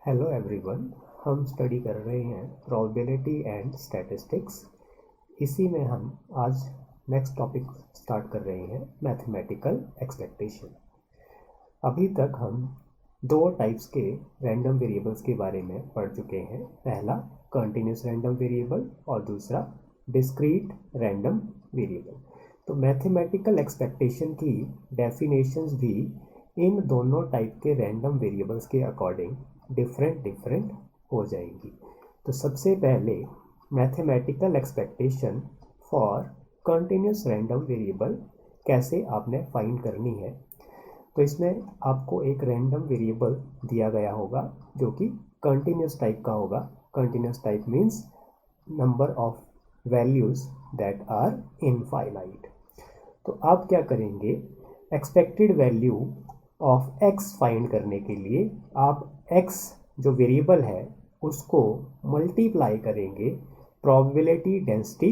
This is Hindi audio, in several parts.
हेलो एवरीवन, हम स्टडी कर रहे हैं प्रोबेबिलिटी एंड स्टैटिस्टिक्स। इसी में हम आज नेक्स्ट टॉपिक स्टार्ट कर रहे हैं, मैथमेटिकल एक्सपेक्टेशन। अभी तक हम दो टाइप्स के रैंडम वेरिएबल्स के बारे में पढ़ चुके हैं। पहला कंटिन्यूस रैंडम वेरिएबल और दूसरा डिस्क्रीट रैंडम वेरिएबल। तो मैथमेटिकल एक्सपेक्टेशन की डेफिनेशंस भी इन दोनों टाइप के रैंडम वेरिएबल्स के अकॉर्डिंग डिफरेंट हो जाएंगी। तो सबसे पहले mathematical expectation for continuous random variable कैसे आपने फाइंड करनी है। तो इसमें आपको एक रैंडम वेरिएबल दिया गया होगा जो कि कंटिन्यूस टाइप का होगा। Continuous type means number of values that are infinite. तो आप क्या करेंगे, expected value of X find करने के लिए आप एक्स जो वेरिएबल है उसको मल्टीप्लाई करेंगे प्रोबेबिलिटी डेंसिटी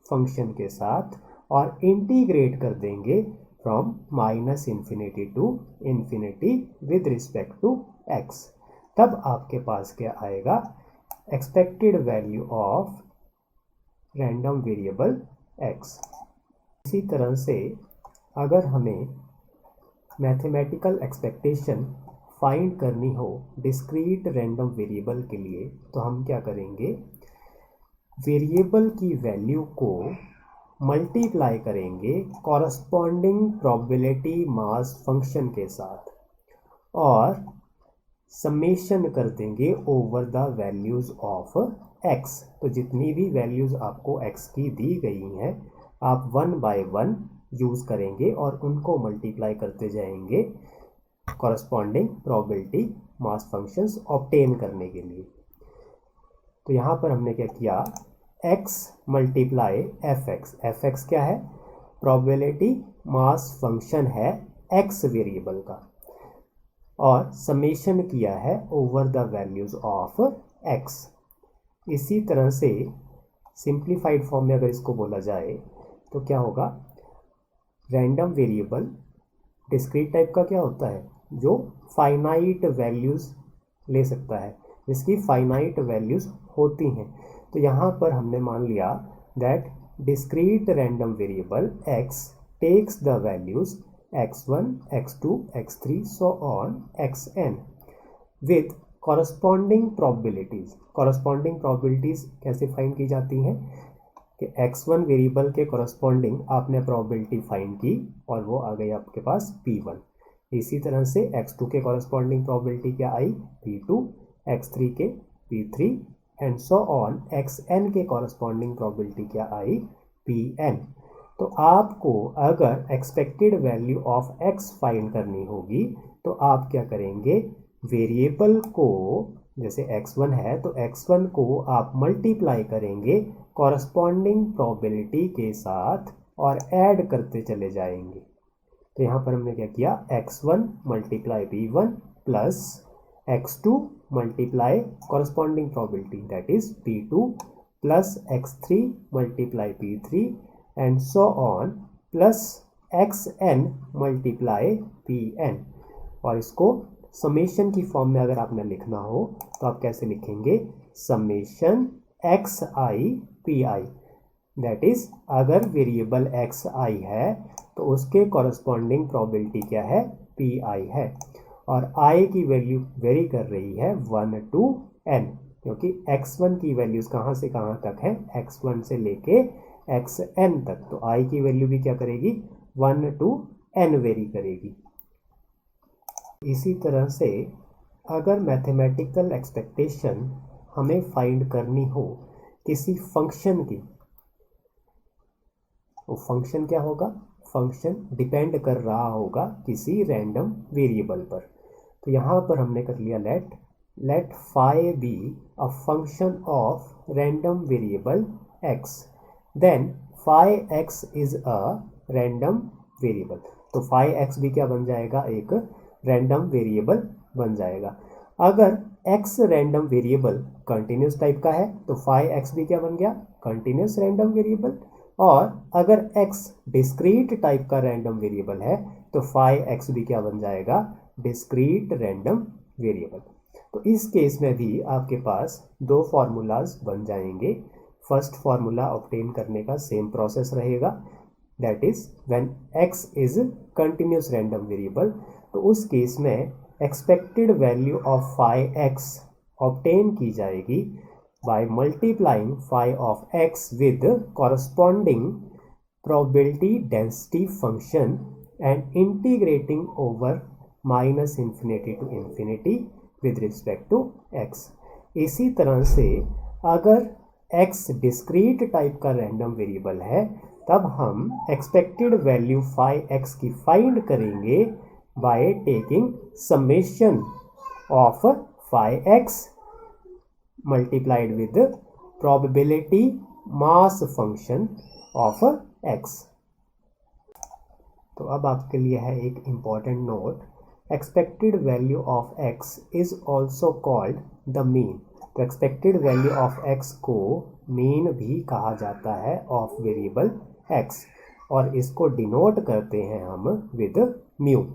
फंक्शन के साथ और इंटीग्रेट कर देंगे from minus infinity to infinity with respect to X. तब आपके पास क्या आएगा, expected value of random variable X. इसी तरह से अगर हमें मैथमेटिकल एक्सपेक्टेशन फाइंड करनी हो डिस्क्रीट रैंडम वेरिएबल के लिए, तो हम क्या करेंगे, वेरिएबल की वैल्यू को मल्टीप्लाई करेंगे कॉरस्पॉन्डिंग प्रोबेबिलिटी मास फंक्शन के साथ और समेशन कर देंगे over the values of x. तो जितनी भी वैल्यूज आपको एक्स की दी गई हैं आप वन बाय वन यूज़ करेंगे और उनको मल्टीप्लाई करते जाएंगे corresponding probability mass functions obtain करने के लिए। तो यहाँ पर हमने क्या किया, x मल्टीप्लाई एफ एक्स क्या है, प्रोबेबिलिटी मास फंक्शन है x वेरिएबल का, और समेशन किया है over the values of x। इसी तरह से सिंप्लीफाइड फॉर्म में अगर इसको बोला जाए तो क्या होगा, रैंडम वेरिएबल डिस्क्रीट टाइप का क्या होता है, जो फाइनाइट वैल्यूज ले सकता है, जिसकी फाइनाइट वैल्यूज होती हैं। तो यहाँ पर हमने मान लिया that discrete random variable x takes the values x1 x2 x3 so on xn with corresponding probabilities. Corresponding probabilities कैसे फाइंड की जाती हैं कि x1 वेरिएबल के कॉरस्पॉन्डिंग आपने प्रोबेबिलिटी फाइंड की और वो आ गई आपके पास p1। इसी तरह से x2 के कॉरस्पॉन्डिंग प्रोबेबिलिटी क्या आई, p2, x3 के p3 and so on xn के कॉरस्पॉन्डिंग प्रोबेबिलिटी क्या आई, pn। तो आपको अगर expected value of x find करनी होगी तो आप क्या करेंगे, वेरिएबल को जैसे x1 है तो x1 को आप मल्टीप्लाई करेंगे कॉरस्पॉन्डिंग प्रोबेबिलिटी के साथ और ऐड करते चले जाएंगे। तो यहाँ पर हमने क्या किया, x1 multiply p1 plus x2 multiply corresponding probability that is p2 plus x3 multiply p3 and so on plus xn multiply pn। और इसको समेशन की फॉर्म में अगर आपने लिखना हो तो आप कैसे लिखेंगे, summation xi pi। That is अगर वेरिएबल xi है तो उसके कॉरस्पॉन्डिंग प्रोबेबिलिटी क्या है, pi है, और i की वैल्यू वेरी कर रही है 1 to n, क्योंकि x1 की वैल्यूज कहाँ से कहाँ तक है, x1 से लेके xn तक। तो i की वैल्यू भी क्या करेगी, 1 to n वेरी करेगी। इसी तरह से अगर मैथमेटिकल एक्सपेक्टेशन हमें फाइंड करनी हो किसी फंक्शन की, वो फंक्शन क्या होगा, फंक्शन डिपेंड कर रहा होगा किसी रैंडम वेरिएबल पर। तो यहाँ पर हमने कर लिया let phi be a function of random variable x, then phi x is a random variable. तो फाई x भी क्या बन जाएगा, एक रैंडम वेरिएबल बन जाएगा। अगर x random variable continuous type का है तो फाई x भी क्या बन गया, कंटिन्यूस रैंडम वेरिएबल। और अगर x डिस्क्रीट टाइप का रैंडम वेरिएबल है तो फाई x भी क्या बन जाएगा, डिस्क्रीट रैंडम वेरिएबल। तो इस केस में भी आपके पास दो फार्मूलाज बन जाएंगे। फर्स्ट फार्मूला ऑब्टेन करने का सेम प्रोसेस रहेगा, that is when x is continuous random variable, तो उस केस में expected value of phi x obtain की जाएगी by multiplying phi of x with corresponding probability density function and integrating over minus infinity to infinity with respect to x। इसी तरह से अगर x डिस्क्रीट टाइप का रैंडम वेरिएबल है तब हम एक्सपेक्टेड वैल्यू फाई x की फाइंड करेंगे by taking summation of phi x multiplied with probability mass function of x। तो अब आपके लिए है एक important note, expected value of x is also called the mean. तो एक्सपेक्टेड वैल्यू ऑफ x को मीन भी कहा जाता है ऑफ वेरिएबल x, और इसको डिनोट करते हैं हम विद म्यू।